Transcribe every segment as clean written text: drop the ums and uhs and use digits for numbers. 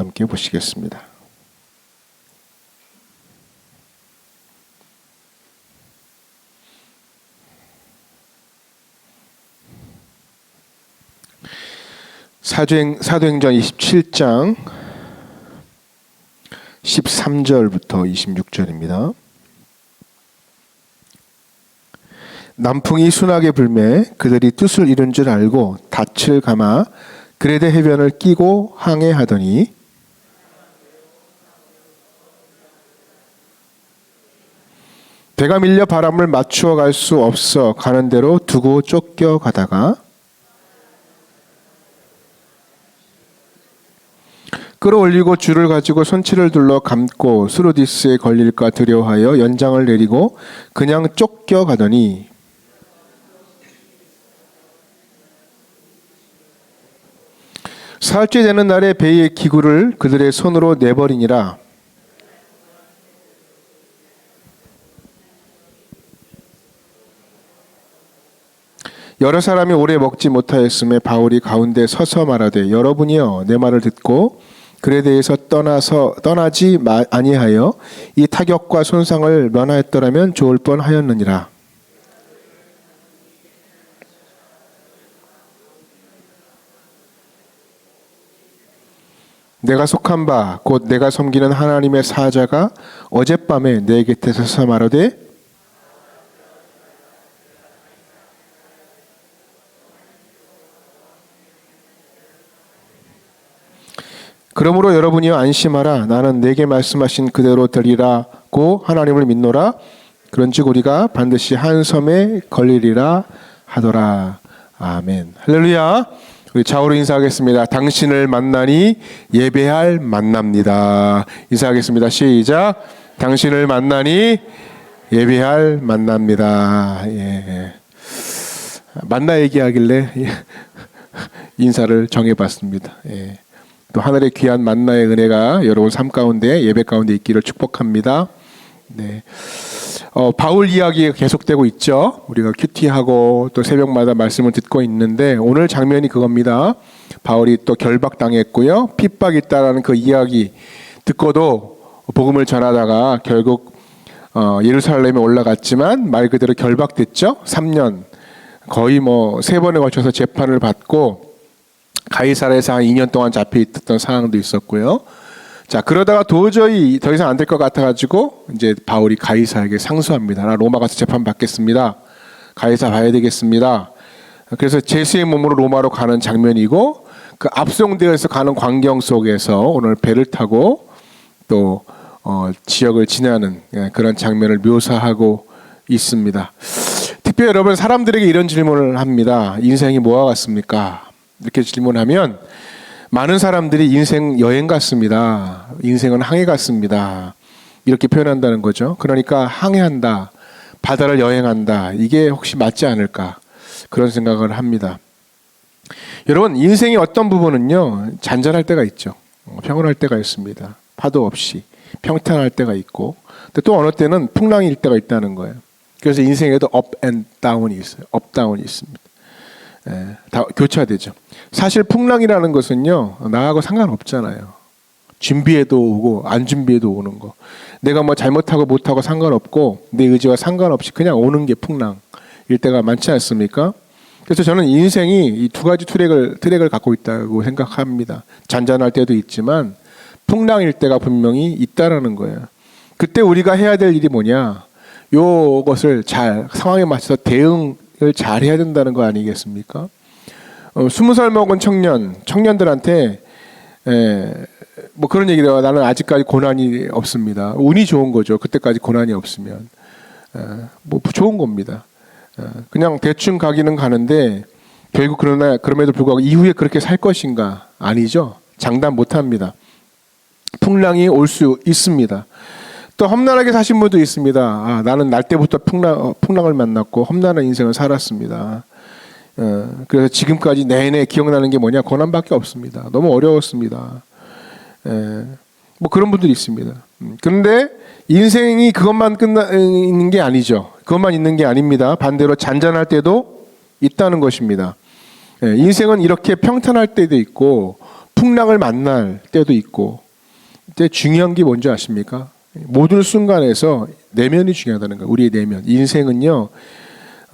함께 보시겠습니다. 사도행전 27장 13절부터 26절입니다. 남풍이 순하게 불매 그들이 뜻을 이룬 줄 알고 닻을 감아 그레데 해변을 끼고 항해하더니 배가 밀려 바람을 맞추어 갈 수 없어 가는 대로 두고 쫓겨가다가 끌어올리고 줄을 가지고 손치를 둘러 감고 수르디스에 걸릴까 두려워하여 연장을 내리고 그냥 쫓겨가더니 사흘째 되는 날에 배의 기구를 그들의 손으로 내버리니라. 여러 사람이 오래 먹지 못하였음에 바울이 가운데 서서 말하되 여러분이여 내 말을 듣고 그레데에서 떠나지 아니하여 이 타격과 손상을 면하였더라면 좋을 뻔하였느니라. 내가 속한 바 곧 내가 섬기는 하나님의 사자가 어젯밤에 내 곁에 서서 말하되 그러므로 여러분이여 안심하라. 나는 내게 말씀하신 그대로 되리라고 하나님을 믿노라. 그런즉 우리가 반드시 한 섬에 걸리리라 하더라. 아멘. 할렐루야. 우리 좌우로 인사하겠습니다. 당신을 만나니 예배할 만납니다. 인사하겠습니다. 시작. 당신을 만나니 예배할 만납니다. 예. 만나 얘기하길래 인사를 정해봤습니다. 예. 또 하늘의 귀한 만나의 은혜가 여러분 삶 가운데 예배 가운데 있기를 축복합니다. 네. 바울 이야기가 계속되고 있죠. 우리가 큐티하고 또 새벽마다 말씀을 듣고 있는데 오늘 장면이 그겁니다. 바울이 또 결박당했고요. 핍박이 있다라는 그 이야기 듣고도 복음을 전하다가 결국 예루살렘에 올라갔지만 말 그대로 결박됐죠. 3년 거의 3번에 걸쳐서 재판을 받고 가이사랴에서 한 2년 동안 잡혀 있었던 상황도 있었고요. 자, 그러다가 도저히 더 이상 안 될 것 같아가지고 이제 바울이 가이사에게 상소합니다. 나 로마 가서 재판 받겠습니다. 가이사 봐야 되겠습니다. 그래서 제수의 몸으로 로마로 가는 장면이고 그 압송되어서 가는 광경 속에서 오늘 배를 타고 또 지역을 지나는 그런 장면을 묘사하고 있습니다. 특별히 여러분 사람들에게 이런 질문을 합니다. 인생이 뭐와 같습니까? 이렇게 질문하면 많은 사람들이 인생 여행 같습니다. 인생은 항해 같습니다. 이렇게 표현한다는 거죠. 그러니까 항해한다, 바다를 여행한다. 이게 혹시 맞지 않을까? 그런 생각을 합니다. 여러분 인생의 어떤 부분은요 잔잔할 때가 있죠. 평온할 때가 있습니다. 파도 없이 평탄할 때가 있고 또 어느 때는 풍랑일 때가 있다는 거예요. 그래서 인생에도 업 앤 다운이 있어요. 업 다운이 있습니다. 다 교차되죠. 사실 풍랑이라는 것은요 나하고 상관없잖아요. 준비해도 오고 안 준비해도 오는 거. 내가 잘못하고 못하고 상관없고 내 의지와 상관없이 그냥 오는 게 풍랑일 때가 많지 않습니까? 그래서 저는 인생이 이 두 가지 트랙을 갖고 있다고 생각합니다. 잔잔할 때도 있지만 풍랑일 때가 분명히 있다라는 거예요. 그때 우리가 해야 될 일이 뭐냐? 요것을 잘 상황에 맞춰서 대응을 잘 해야 된다는 거 아니겠습니까? 20살 먹은 청년들한테 그런 얘기를 나는 아직까지 고난이 없습니다. 운이 좋은 거죠. 그때까지 고난이 없으면 좋은 겁니다. 그냥 대충 가기는 가는데 결국 그럼에도 불구하고 이후에 그렇게 살 것인가? 아니죠. 장담 못합니다. 풍랑이 올 수 있습니다. 또 험난하게 사신 분도 있습니다. 나는 날 때부터 풍랑을 만났고 험난한 인생을 살았습니다. 그래서 지금까지 내내 기억나는 게 뭐냐? 고난밖에 없습니다. 너무 어려웠습니다. 그런 분들이 있습니다. 그런데 인생이 그것만 있는 게 아니죠. 그것만 있는 게 아닙니다. 반대로 잔잔할 때도 있다는 것입니다. 인생은 이렇게 평탄할 때도 있고 풍랑을 만날 때도 있고. 근데 중요한 게 뭔지 아십니까? 모든 순간에서 내면이 중요하다는 거예요. 우리의 내면. 인생은요,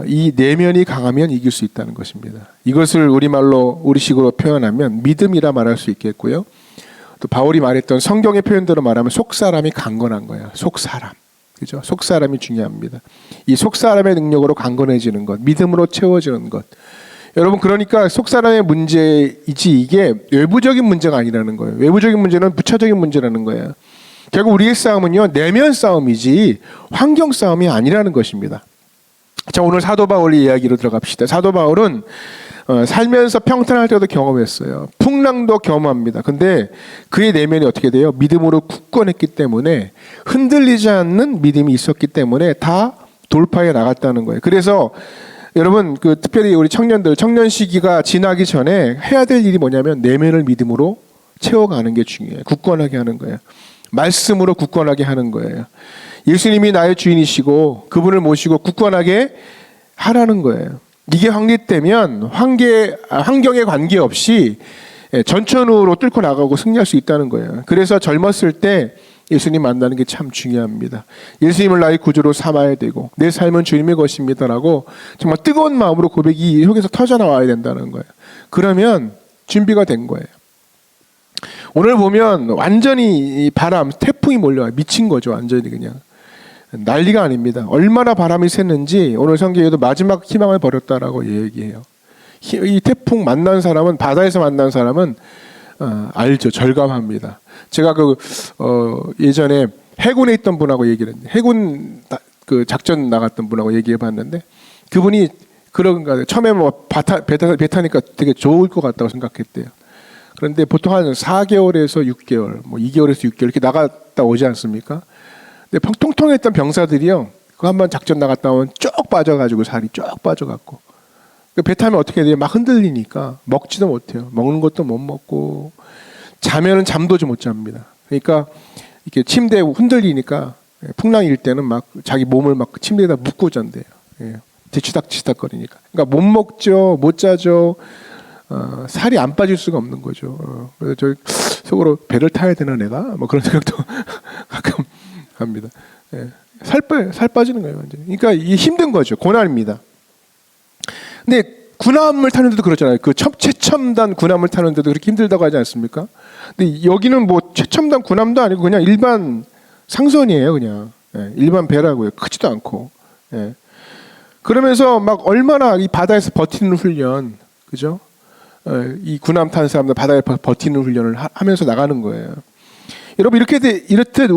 이 내면이 강하면 이길 수 있다는 것입니다. 이것을 우리말로, 우리식으로 표현하면 믿음이라 말할 수 있겠고요. 또 바울이 말했던 성경의 표현대로 말하면 속사람이 강건한 거예요. 속사람. 그죠? 속사람이 중요합니다. 이 속사람의 능력으로 강건해지는 것, 믿음으로 채워지는 것. 여러분, 그러니까 속사람의 문제이지 이게 외부적인 문제가 아니라는 거예요. 외부적인 문제는 부차적인 문제라는 거예요. 결국 우리의 싸움은요, 내면 싸움이지 환경 싸움이 아니라는 것입니다. 자, 오늘 사도 바울의 이야기로 들어갑시다. 사도 바울은 살면서 평탄할 때도 경험했어요. 풍랑도 경험합니다. 근데 그의 내면이 어떻게 돼요? 믿음으로 굳건했기 때문에, 흔들리지 않는 믿음이 있었기 때문에 다 돌파해 나갔다는 거예요. 그래서 여러분, 특별히 우리 청년 시기가 지나기 전에 해야 될 일이 뭐냐면 내면을 믿음으로 채워가는 게 중요해요. 굳건하게 하는 거예요. 말씀으로 굳건하게 하는 거예요. 예수님이 나의 주인이시고 그분을 모시고 굳건하게 하라는 거예요. 이게 확립되면 환경에 관계없이 전천후로 뚫고 나가고 승리할 수 있다는 거예요. 그래서 젊었을 때 예수님 만나는 게 참 중요합니다. 예수님을 나의 구주로 삼아야 되고 내 삶은 주님의 것입니다라고 정말 뜨거운 마음으로 고백이 속에서 터져나와야 된다는 거예요. 그러면 준비가 된 거예요. 오늘 보면 완전히 바람, 태풍이 몰려와요. 미친 거죠. 완전히 그냥. 난리가 아닙니다. 얼마나 바람이 셌는지 오늘 성경에도 마지막 희망을 버렸다라고 얘기해요. 이 태풍 만난 사람은, 바다에서 만난 사람은 알죠. 절감합니다. 제가 예전에 해군에 있던 분하고 얘기를 했는데, 해군 작전 나갔던 분하고 얘기해 봤는데, 그분이 그런가, 처음에 배 타니까 되게 좋을 것 같다고 생각했대요. 그런데 보통 한 4개월에서 6개월, 2개월에서 6개월 이렇게 나갔다 오지 않습니까? 근데 통통했던 병사들이요, 그 한번 작전 나갔다 오면 쭉 빠져가지고, 살이 쭉 빠져갖고, 배 타면 어떻게 돼요? 막 흔들리니까 먹지도 못해요. 먹는 것도 못 먹고, 자면은 잠도 좀 못 잡니다. 그러니까 이렇게 침대에 흔들리니까 풍랑이 일 때는 막 자기 몸을 막 침대에다 묶고 잔대요. 뒤치닥치닥거리니까. 그러니까 못 먹죠, 못 자죠. 살이 안 빠질 수가 없는 거죠. 그래서 저 속으로 배를 타야 되나 내가? 뭐 그런 생각도 가끔 합니다. 살 빠지는 거예요, 완전히. 그러니까 이게 힘든 거죠. 고난입니다. 근데 군함을 타는데도 그렇잖아요. 최첨단 군함을 타는데도 그렇게 힘들다고 하지 않습니까? 근데 여기는 뭐 최첨단 군함도 아니고 그냥 일반 상선이에요, 그냥. 일반 배라고요. 크지도 않고. 그러면서 막 얼마나 이 바다에서 버티는 훈련, 그죠? 이 군함 타는 사람들 바다에 버티는 훈련을 하면서 나가는 거예요. 여러분, 이렇듯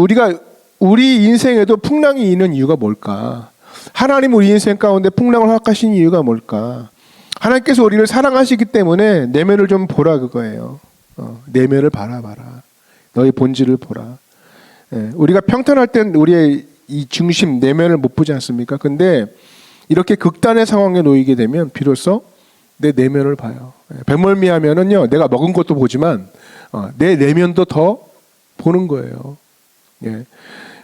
우리 인생에도 풍랑이 있는 이유가 뭘까? 하나님 우리 인생 가운데 풍랑을 허락하신 이유가 뭘까? 하나님께서 우리를 사랑하시기 때문에 내면을 좀 보라, 그거예요. 내면을 바라봐라. 너의 본질을 보라. 우리가 평탄할 땐 우리의 이 중심, 내면을 못 보지 않습니까? 근데 이렇게 극단의 상황에 놓이게 되면 비로소 내 내면을 봐요. 배멀미하면은요, 내가 먹은 것도 보지만 내 내면도 더 보는 거예요.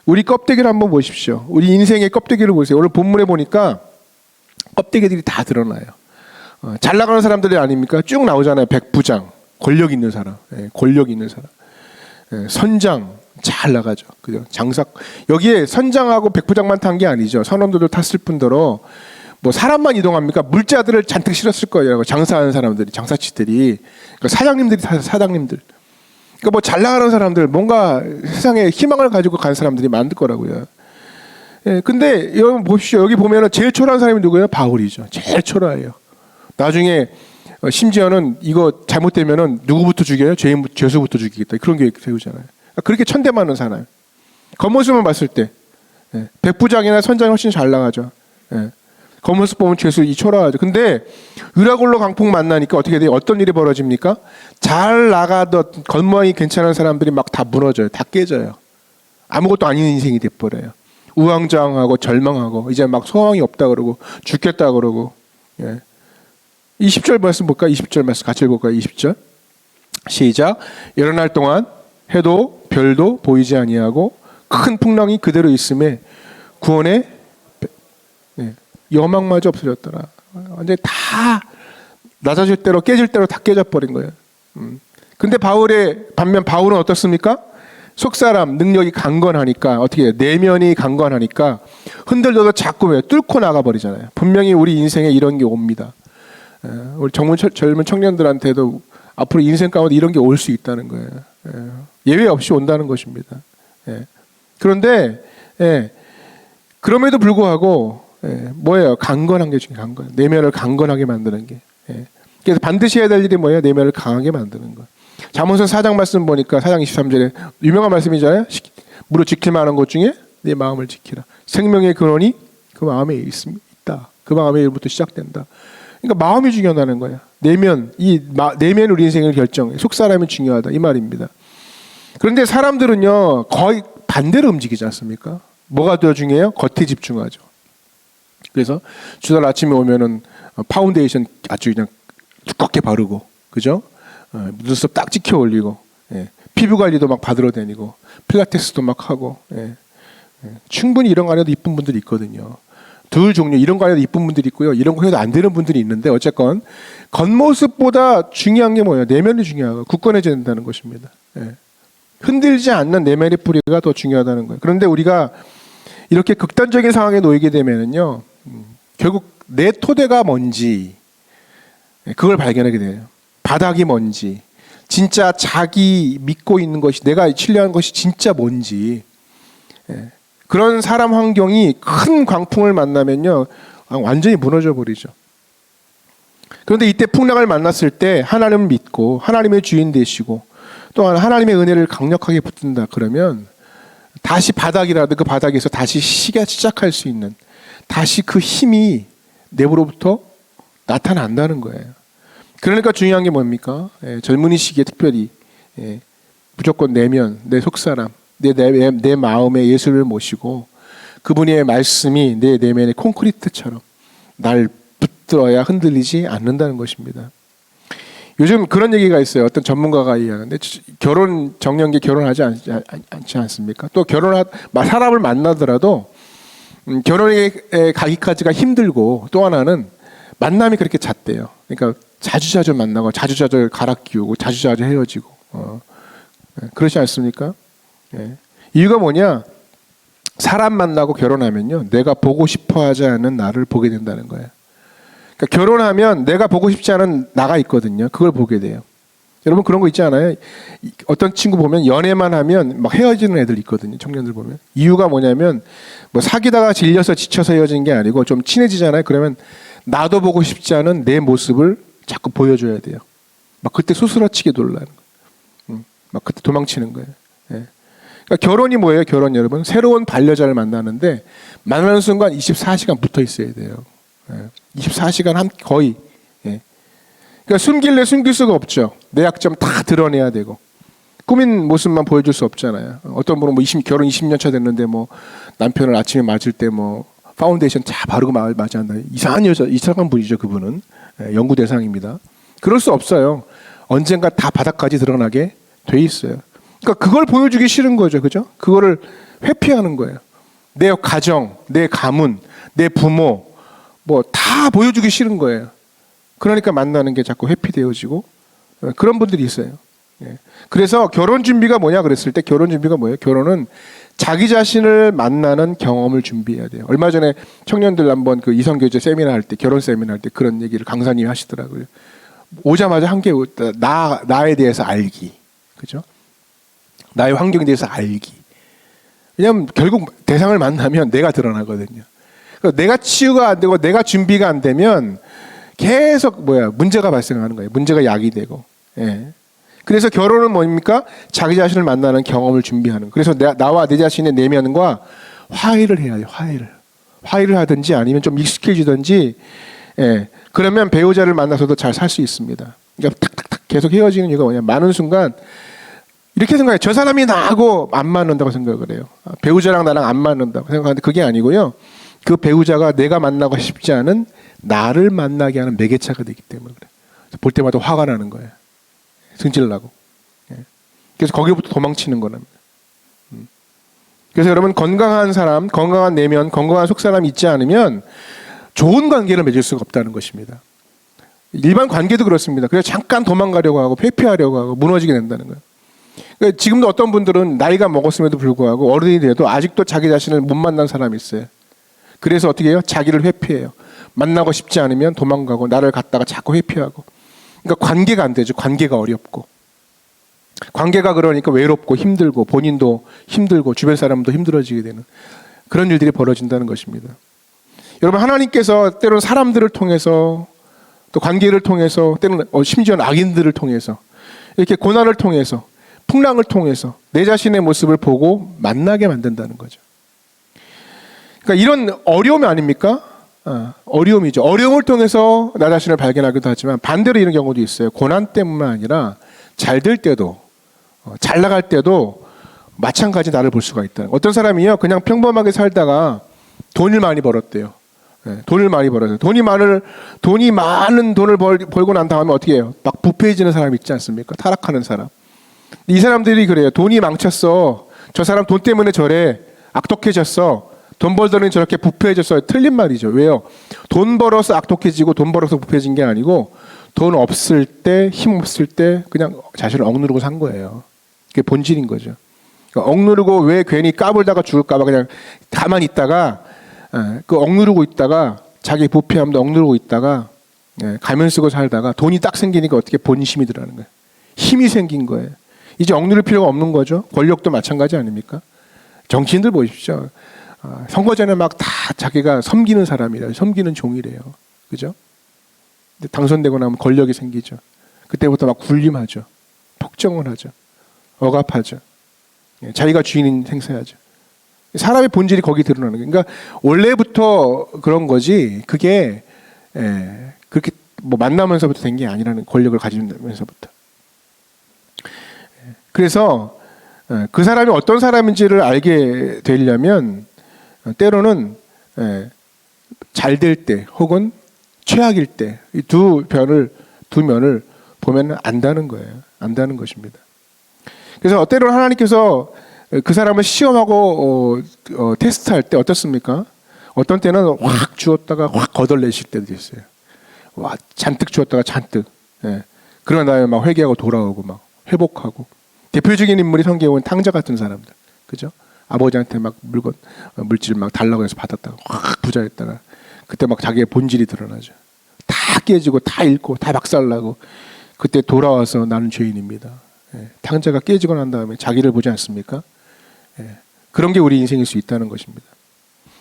우리 껍데기를 한번 보십시오. 우리 인생의 껍데기를 보세요. 오늘 본문에 보니까 껍데기들이 다 드러나요. 잘 나가는 사람들이 아닙니까? 쭉 나오잖아요. 백부장, 권력 있는 사람, 권력 있는 사람, 선장 잘 나가죠. 그죠? 장사, 여기에 선장하고 백부장만 탄 게 아니죠. 선원들도 탔을 뿐더러 뭐 사람만 이동합니까? 물자들을 잔뜩 실었을 거예요. 장사하는 사람들이, 장사치들이, 그러니까 사장님들이 타서 사장님들. 그러니까 뭐 잘 나가는 사람들, 뭔가 세상에 희망을 가지고 간 사람들이 많을 거라고요. 근데 여러분 보십시오. 여기 보면은 제일 초라한 사람이 누구예요? 바울이죠. 제일 초라해요. 나중에 심지어는 이거 잘못되면은 누구부터 죽여요? 죄수부터 죽이겠다. 그런 계획 세우잖아요. 그렇게 천대만은 사나요. 겉모습만 봤을 때 백부장이나 선장이 훨씬 잘 나가죠. 겉모습 보면 죄수 이 초라하죠. 근데 유라굴로 강풍 만나니까 어떻게 돼요? 어떤 일이 벌어집니까? 잘 나가던 겉모양이 괜찮은 사람들이 막 다 무너져요. 다 깨져요. 아무것도 아닌 인생이 돼버려요. 우왕좌왕하고 절망하고 이제 막 소망이 없다 그러고 죽겠다 그러고. 20절 말씀 볼까요? 20절 말씀 같이 볼까요? 20절 시작. 여러 날 동안 해도 별도 보이지 아니하고 큰 풍랑이 그대로 있음에 구원의 여망마저 없어졌더라. 완전히 다 낮아질 대로 깨질 대로 다 깨져 버린 거예요. 근데 반면 바울은 어떻습니까? 속사람 능력이 강건하니까 어떻게 해요? 내면이 강건하니까 흔들려도 자꾸 왜 뚫고 나가버리잖아요. 분명히 우리 인생에 이런 게 옵니다. 우리 젊은 청년들한테도 앞으로 인생 가운데 이런 게 올 수 있다는 거예요. 예외 없이 온다는 것입니다. 그런데 그럼에도 불구하고 뭐예요? 강건한 게 중요해요. 강건. 내면을 강건하게 만드는 게. 그래서 반드시 해야 될 일이 뭐예요? 내면을 강하게 만드는 거. 잠언서 4장 말씀 보니까 4장 23절에 유명한 말씀이잖아요. 무릇 지킬 만한 것 중에 내 마음을 지키라. 생명의 근원이 그 마음에 있다. 그 마음에부터 시작된다. 그러니까 마음이 중요하다는 거야. 내면, 내면 우리 인생을 결정해. 속사람이 중요하다. 이 말입니다. 그런데 사람들은요, 거의 반대로 움직이지 않습니까? 뭐가 더 중요해요? 겉에 집중하죠. 그래서 주말 아침에 오면은 파운데이션 아주 그냥 두껍게 바르고, 그죠? 눈썹 딱 찍혀 올리고, 피부 관리도 막 받으러 다니고, 필라테스도 막 하고, 충분히 이런 거 안 해도 이쁜 분들이 있거든요. 둘 종류, 이런 거 해도 이쁜 분들이 있고요. 이런 거 해도 안 되는 분들이 있는데, 어쨌건 겉모습보다 중요한 게 뭐예요? 내면이 중요하고 굳건해져야 된다는 것입니다. 흔들지 않는 내면의 뿌리가 더 중요하다는 거예요. 그런데 우리가 이렇게 극단적인 상황에 놓이게 되면은요, 결국 내 토대가 뭔지 그걸 발견하게 돼요. 바닥이 뭔지, 진짜 자기 믿고 있는 것이, 내가 신뢰하는 것이 진짜 뭔지. 그런 사람 환경이 큰 광풍을 만나면요, 완전히 무너져 버리죠. 그런데 이때 풍랑을 만났을 때 하나님을 믿고 하나님의 주인 되시고 또한 하나님의 은혜를 강력하게 붙든다 그러면 다시 바닥이라도 그 바닥에서 다시 시작할 수 있는, 다시 그 힘이 내부로부터 나타난다는 거예요. 그러니까 중요한 게 뭡니까? 젊은이 시기에 특별히 무조건 내면, 내 속사람, 내 마음에 예수를 모시고 그분의 말씀이 내 내면의 콘크리트처럼 날 붙들어야 흔들리지 않는다는 것입니다. 요즘 그런 얘기가 있어요. 어떤 전문가가 이야기하는데, 결혼 정년기에 결혼하지 않지 않습니까? 또 사람을 만나더라도 결혼에 가기까지가 힘들고, 또 하나는 만남이 그렇게 잦대요. 그러니까 자주자주 만나고 자주자주 갈아 끼우고 자주자주 헤어지고 그렇지 않습니까? 이유가 뭐냐? 사람 만나고 결혼하면요, 내가 보고 싶어 하지 않은 나를 보게 된다는 거예요. 그러니까 결혼하면 내가 보고 싶지 않은 나가 있거든요. 그걸 보게 돼요. 여러분 그런 거 있지 않아요? 어떤 친구 보면 연애만 하면 막 헤어지는 애들 있거든요. 청년들 보면. 이유가 뭐냐면 뭐 사귀다가 질려서 지쳐서 헤어진 게 아니고 좀 친해지잖아요. 그러면 나도 보고 싶지 않은 내 모습을 자꾸 보여줘야 돼요. 막 그때 수스라치게 놀라는 거예요. 막 그때 도망치는 거예요. 그러니까 결혼이 뭐예요? 결혼 여러분, 새로운 반려자를 만나는데 만나는 순간 24시간 붙어 있어야 돼요. 24시간 거의. 그러니까 숨길래 숨길 수가 없죠. 내 약점 다 드러내야 되고 꾸민 모습만 보여줄 수 없잖아요. 어떤 분은 뭐 결혼 20년 차 됐는데 뭐 남편을 아침에 맞을 때 뭐 파운데이션 다 바르고 맞이한다. 이상한 분이죠. 그분은 연구 대상입니다. 그럴 수 없어요. 언젠가 다 바닥까지 드러나게 돼 있어요. 그러니까 그걸 보여주기 싫은 거죠. 그죠? 그거를 회피하는 거예요. 내 가정, 내 가문, 내 부모 뭐 다 보여주기 싫은 거예요. 그러니까 만나는 게 자꾸 회피되어지고 그런 분들이 있어요. 그래서 결혼 준비가 뭐냐 그랬을 때, 결혼 준비가 뭐예요? 결혼은 자기 자신을 만나는 경험을 준비해야 돼요. 얼마 전에 청년들 한번 그 이성교제 세미나 할 때, 결혼 세미나 할 때 그런 얘기를 강사님이 하시더라고요. 오자마자 한 게 나에 대해서 알기. 그죠? 나의 환경에 대해서 알기. 왜냐하면 결국 대상을 만나면 내가 드러나거든요. 그러니까 내가 치유가 안 되고 내가 준비가 안 되면 계속 문제가 발생하는 거예요. 문제가 야기되고. 그래서 결혼은 뭡니까? 자기 자신을 만나는 경험을 준비하는. 그래서 나와 내 자신의 내면과 화해를 해야 돼요. 화해를 하든지 아니면 좀 익숙해지든지. 그러면 배우자를 만나서도 잘 살 수 있습니다. 그러니까 탁탁탁 계속 헤어지는 이유가 뭐냐? 많은 순간 이렇게 생각해요. 저 사람이 나하고 안 맞는다고 생각을 해요. 배우자랑 나랑 안 맞는다고 생각하는데 그게 아니고요. 그 배우자가 내가 만나고 싶지 않은 나를 만나게 하는 매개차가 되기 때문에 그래요. 볼 때마다 화가 나는 거예요. 승질나고. 그래서 거기부터 도망치는 거랍니다. 그래서 여러분, 건강한 사람, 건강한 내면, 건강한 속사람이 있지 않으면 좋은 관계를 맺을 수가 없다는 것입니다. 일반 관계도 그렇습니다. 그래서 잠깐 도망가려고 하고 회피하려고 하고 무너지게 된다는 거예요. 그러니까 지금도 어떤 분들은 나이가 먹었음에도 불구하고 어른이 돼도 아직도 자기 자신을 못 만난 사람이 있어요. 그래서 어떻게 해요? 자기를 회피해요. 만나고 싶지 않으면 도망가고 나를 갖다가 자꾸 회피하고. 그러니까 관계가 안 되죠. 관계가 어렵고. 관계가 그러니까 외롭고 힘들고 본인도 힘들고 주변 사람도 힘들어지게 되는 그런 일들이 벌어진다는 것입니다. 여러분, 하나님께서 때로는 사람들을 통해서 또 관계를 통해서 때로는 심지어는 악인들을 통해서 이렇게 고난을 통해서 풍랑을 통해서 내 자신의 모습을 보고 만나게 만든다는 거죠. 그러니까 이런 어려움이 아닙니까? 어려움이죠. 어려움을 통해서 나 자신을 발견하기도 하지만 반대로 이런 경우도 있어요. 고난 때문만 아니라 잘 될 때도 잘 나갈 때도 마찬가지 나를 볼 수가 있다. 어떤 사람이요 그냥 평범하게 살다가 돈을 많이 벌었대요. 돈을 많이 벌어서 돈이 많은 돈을 벌고 난 다음에 어떻게 해요? 막 부패해지는 사람 있지 않습니까? 타락하는 사람. 이 사람들이 그래요. 돈이 망쳤어. 저 사람 돈 때문에 저래. 악독해졌어. 돈 벌더니 저렇게 부패해졌어요. 틀린 말이죠. 왜요? 돈 벌어서 악독해지고 돈 벌어서 부패해진 게 아니고 돈 없을 때, 힘 없을 때 그냥 자신을 억누르고 산 거예요. 그게 본질인 거죠. 그러니까 억누르고 왜 괜히 까불다가 죽을까 봐 그냥 가만히 있다가 그 억누르고 있다가 자기 부패함도 억누르고 있다가 가면 쓰고 살다가 돈이 딱 생기니까 어떻게 본심이 들어가는 거예요. 힘이 생긴 거예요. 이제 억누를 필요가 없는 거죠. 권력도 마찬가지 아닙니까? 정치인들 보십시오. 선거 전에 막 다 자기가 섬기는 사람이래요. 섬기는 종이래요. 그죠? 당선되고 나면 권력이 생기죠. 그때부터 막 군림하죠. 폭정을 하죠. 억압하죠. 자기가 주인인 행세하죠. 사람의 본질이 거기 드러나는 거예요. 그러니까 원래부터 그런 거지 그게 그렇게 뭐 만나면서부터 된 게 아니라는 권력을 가지면서부터. 그래서 그 사람이 어떤 사람인지를 알게 되려면 때로는 잘 될 때 혹은 최악일 때 이 두 면을 보면 안다는 거예요. 안다는 것입니다. 그래서 때로는 하나님께서 그 사람을 시험하고 테스트할 때 어떻습니까? 어떤 때는 확 주었다가 확 걷어내실 때도 있어요. 와, 잔뜩 주었다가 잔뜩. 그러나 다음에 막 회개하고 돌아오고 막 회복하고. 대표적인 인물이 성경에 보면 탕자 같은 사람들, 그죠? 아버지한테 막 물질 막 달라고 해서 받았다가 확 부자였다가 그때 막 자기의 본질이 드러나죠. 다 깨지고 다 잃고 다 박살나고 그때 돌아와서 나는 죄인입니다. 탕자가 깨지고 난 다음에 자기를 보지 않습니까? 그런 게 우리 인생일 수 있다는 것입니다.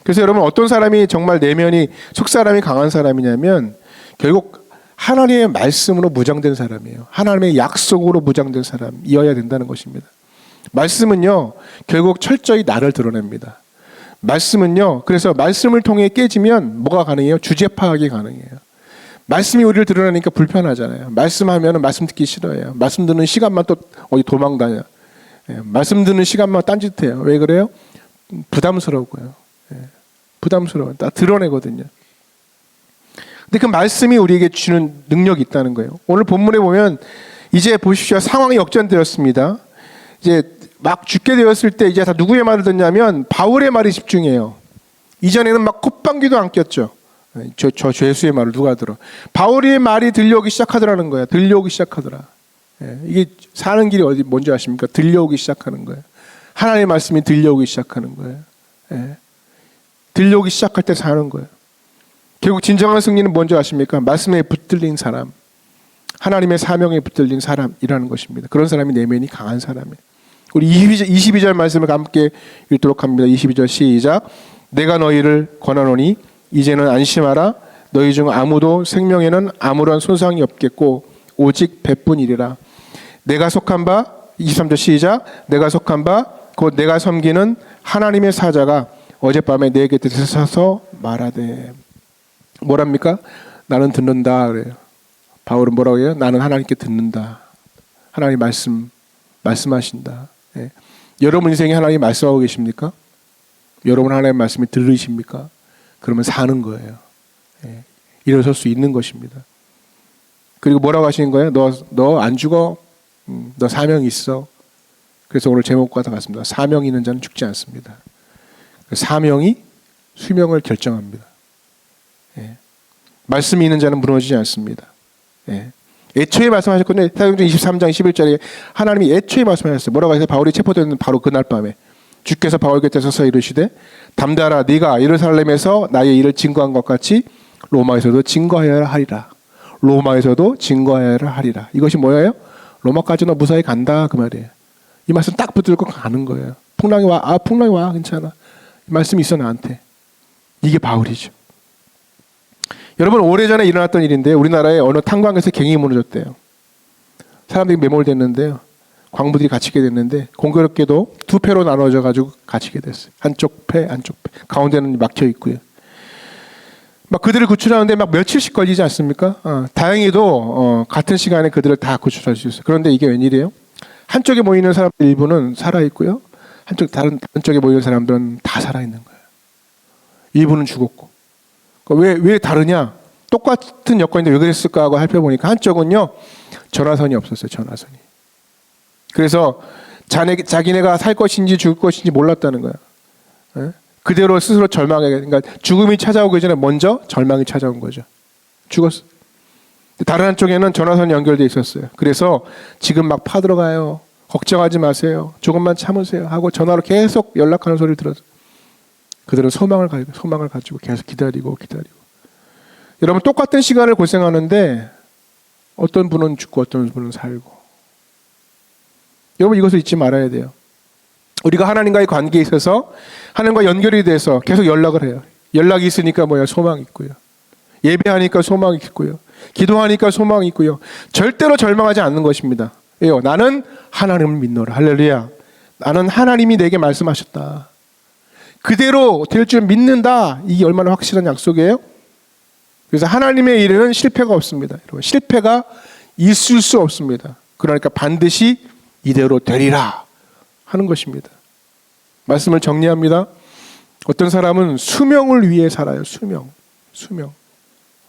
그래서 여러분 어떤 사람이 정말 내면이 속사람이 강한 사람이냐면 결국 하나님의 말씀으로 무장된 사람이에요. 하나님의 약속으로 무장된 사람이어야 된다는 것입니다. 말씀은요 결국 철저히 나를 드러냅니다. 말씀은요 그래서 말씀을 통해 깨지면 뭐가 가능해요? 주제 파악이 가능해요. 말씀이 우리를 드러내니까 불편하잖아요. 말씀하면 말씀 듣기 싫어해요. 말씀 듣는 시간만 또 어디 도망 다녀. 말씀 듣는 시간만 딴짓해요. 왜 그래요? 부담스러워요. 부담스러워요. 다 드러내거든요. 근데 그 말씀이 우리에게 주는 능력이 있다는 거예요. 오늘 본문에 보면 이제 보십시오. 상황이 역전되었습니다. 이제 막 죽게 되었을 때 이제 다 누구의 말을 듣냐면 바울의 말에 집중해요. 이전에는 막 콧방귀도 안 꼈죠. 저 죄수의 말을 누가 들어. 바울의 말이 들려오기 시작하더라는 거예요. 들려오기 시작하더라. 이게 사는 길이 어디 뭔지 아십니까? 들려오기 시작하는 거예요. 하나님의 말씀이 들려오기 시작하는 거예요. 들려오기 시작할 때 사는 거예요. 결국 진정한 승리는 뭔지 아십니까? 말씀에 붙들린 사람, 하나님의 사명에 붙들린 사람이라는 것입니다. 그런 사람이 내면이 강한 사람이에요. 우리 22절 말씀을 함께 읽도록 합니다. 22절 시작. 내가 너희를 권하노니 이제는 안심하라. 너희 중 아무도 생명에는 아무런 손상이 없겠고 오직 배뿐이리라. 내가 속한 바 23절 시작. 내가 속한 바 곧 내가 섬기는 하나님의 사자가 어젯밤에 내 곁에 서서 말하되. 뭐랍니까? 나는 듣는다 그래요. 바울은 뭐라고 해요? 나는 하나님께 듣는다. 하나님 말씀하신다. 여러분 인생에 하나님 말씀하고 계십니까? 여러분 하나님의 말씀이 들으십니까? 그러면 사는 거예요. 일어설 수 있는 것입니다. 그리고 뭐라고 하시는 거예요? 너 안 죽어. 너 사명이 있어. 그래서 오늘 제목과 같습니다. 사명이 있는 자는 죽지 않습니다. 사명이 수명을 결정합니다. 말씀이 있는 자는 무너지지 않습니다. 예. 애초에 말씀하셨거든요. 사도행전 23장 11절에 하나님이 애초에 말씀하셨어요. 뭐라고 해서 바울이 체포되는 바로 그날 밤에 주께서 바울 곁에 서서 이르시되 담대하라 네가 예루살렘에서 나의 일을 증거한 것 같이 로마에서도 증거하여야 하리라. 로마에서도 증거하여야 하리라. 이것이 뭐예요? 로마까지 너 무사히 간다 그 말이에요. 이 말씀 딱 붙들고 가는 거예요. 풍랑이 와. 아 풍랑이 와. 괜찮아. 이 말씀이 있어 나한테. 이게 바울이죠. 여러분 오래전에 일어났던 일인데 우리나라에 어느 탄광에서 갱이 무너졌대요. 사람들이 매몰됐는데요. 광부들이 갇히게 됐는데 공교롭게도 두 패로 나눠져 가지고 갇히게 됐어요. 한쪽 패, 한쪽 패. 가운데는 막혀 있고요. 막 그들을 구출하는데 막 며칠씩 걸리지 않습니까? 다행히도 같은 시간에 그들을 다 구출할 수 있어요. 그런데 이게 웬일이에요? 한쪽에 모이는 사람들 일부는 살아 있고요. 다른 쪽에 모이는 사람들은 다 살아 있는 거예요. 일부는 죽었고. 왜 다르냐? 똑같은 여건인데 왜 그랬을까 하고 살펴보니까 한쪽은요 전화선이 없었어요. 전화선이. 그래서 자기네가 살 것인지 죽을 것인지 몰랐다는 거야. 예? 그대로 스스로 절망하게. 그러니까 죽음이 찾아오기 전에 먼저 절망이 찾아온 거죠. 죽었어. 다른 한쪽에는 전화선이 연결돼 있었어요. 그래서 지금 막 파들어가요. 걱정하지 마세요. 조금만 참으세요. 하고 전화로 계속 연락하는 소리를 들어서 그들은 소망을 가지고 계속 기다리고. 여러분 똑같은 시간을 고생하는데 어떤 분은 죽고 어떤 분은 살고. 여러분 이것을 잊지 말아야 돼요. 우리가 하나님과의 관계에 있어서 하나님과 연결이 돼서 계속 연락을 해요. 연락이 있으니까 소망이 있고요. 예배하니까 소망이 있고요. 기도하니까 소망이 있고요. 절대로 절망하지 않는 것입니다. 왜요? 나는 하나님을 믿노라. 할렐루야. 나는 하나님이 내게 말씀하셨다. 그대로 될 줄 믿는다. 이게 얼마나 확실한 약속이에요? 그래서 하나님의 일에는 실패가 없습니다. 여러분, 실패가 있을 수 없습니다. 그러니까 반드시 이대로 되리라 하는 것입니다. 말씀을 정리합니다. 어떤 사람은 수명을 위해 살아요. 수명.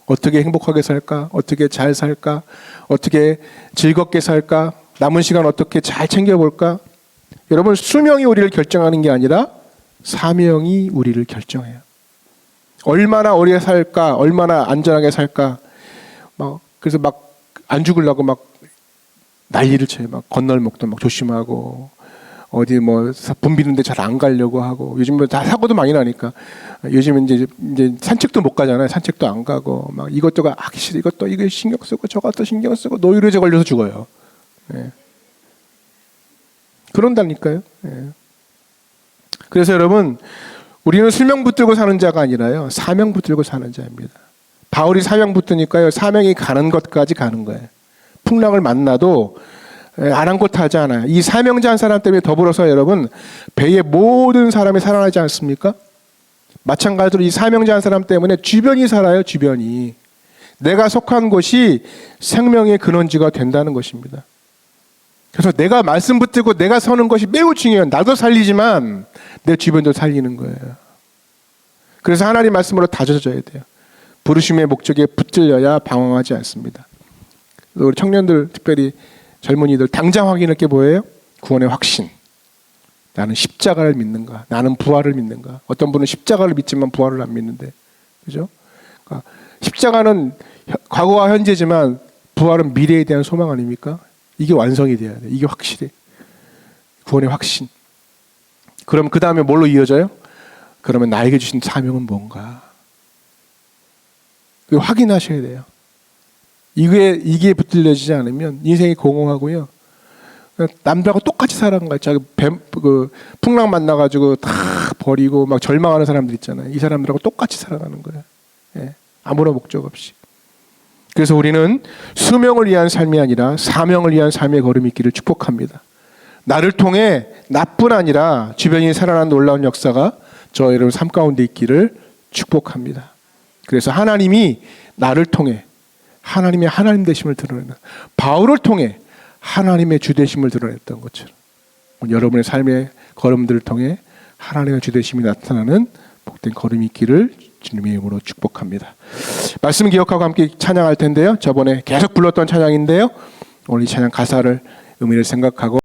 어떻게 행복하게 살까? 어떻게 잘 살까? 어떻게 즐겁게 살까? 남은 시간 어떻게 잘 챙겨볼까? 여러분 수명이 우리를 결정하는 게 아니라 사명이 우리를 결정해요. 얼마나 오래 살까? 얼마나 안전하게 살까? 그래서 안 죽으려고 난리를 쳐요. 건널목도 조심하고 어디 붐비는데 잘 안 가려고 하고 요즘 다 사고도 많이 나니까 요즘은 이제 산책도 못 가잖아요. 산책도 안 가고 이것저것 하기 싫어. 이거 신경 쓰고 저것도 신경 쓰고 노이로제 걸려서 죽어요. 예. 그런다니까요. 예. 그래서 여러분 우리는 수명 붙들고 사는 자가 아니라요 사명 붙들고 사는 자입니다. 바울이 사명 붙드니까요 사명이 가는 것까지 가는 거예요. 풍랑을 만나도 아랑곳하지 않아요. 이 사명자 한 사람 때문에 더불어서 여러분 배의 모든 사람이 살아나지 않습니까? 마찬가지로 이 사명자 한 사람 때문에 주변이 살아요. 주변이. 내가 속한 곳이 생명의 근원지가 된다는 것입니다. 그래서 내가 말씀 붙들고 내가 서는 것이 매우 중요해요. 나도 살리지만 내 주변도 살리는 거예요. 그래서 하나님 말씀으로 다져져야 돼요. 부르심의 목적에 붙들려야 방황하지 않습니다. 우리 청년들 특별히 젊은이들 당장 확인할 게 뭐예요? 구원의 확신. 나는 십자가를 믿는가? 나는 부활을 믿는가? 어떤 분은 십자가를 믿지만 부활을 안 믿는데, 그죠? 그러니까 십자가는 과거와 현재지만 부활은 미래에 대한 소망 아닙니까? 이게 완성이 돼야 돼. 이게 확실해. 구원의 확신. 그럼 그 다음에 뭘로 이어져요? 그러면 나에게 주신 사명은 뭔가? 확인하셔야 돼요. 이게 붙들려지지 않으면 인생이 공허하고요. 남들하고 똑같이 살아가는 거예요. 풍랑 만나가지고 다 버리고 절망하는 사람들 있잖아요. 이 사람들하고 똑같이 살아가는 거예요. 예, 아무런 목적 없이. 그래서 우리는 수명을 위한 삶이 아니라 사명을 위한 삶의 걸음이 있기를 축복합니다. 나를 통해 나뿐 아니라 주변이 살아난 놀라운 역사가 저 여러분 삶 가운데 있기를 축복합니다. 그래서 하나님이 나를 통해 하나님의 하나님 되심을 드러내는 바울을 통해 하나님의 주 되심을 드러냈던 것처럼 여러분의 삶의 걸음들을 통해 하나님의 주 되심이 나타나는 복된 걸음이 있기를 주님의 이름으로 축복합니다. 말씀 기억하고 함께 찬양할 텐데요. 저번에 계속 불렀던 찬양인데요. 오늘 이 찬양 가사를 의미를 생각하고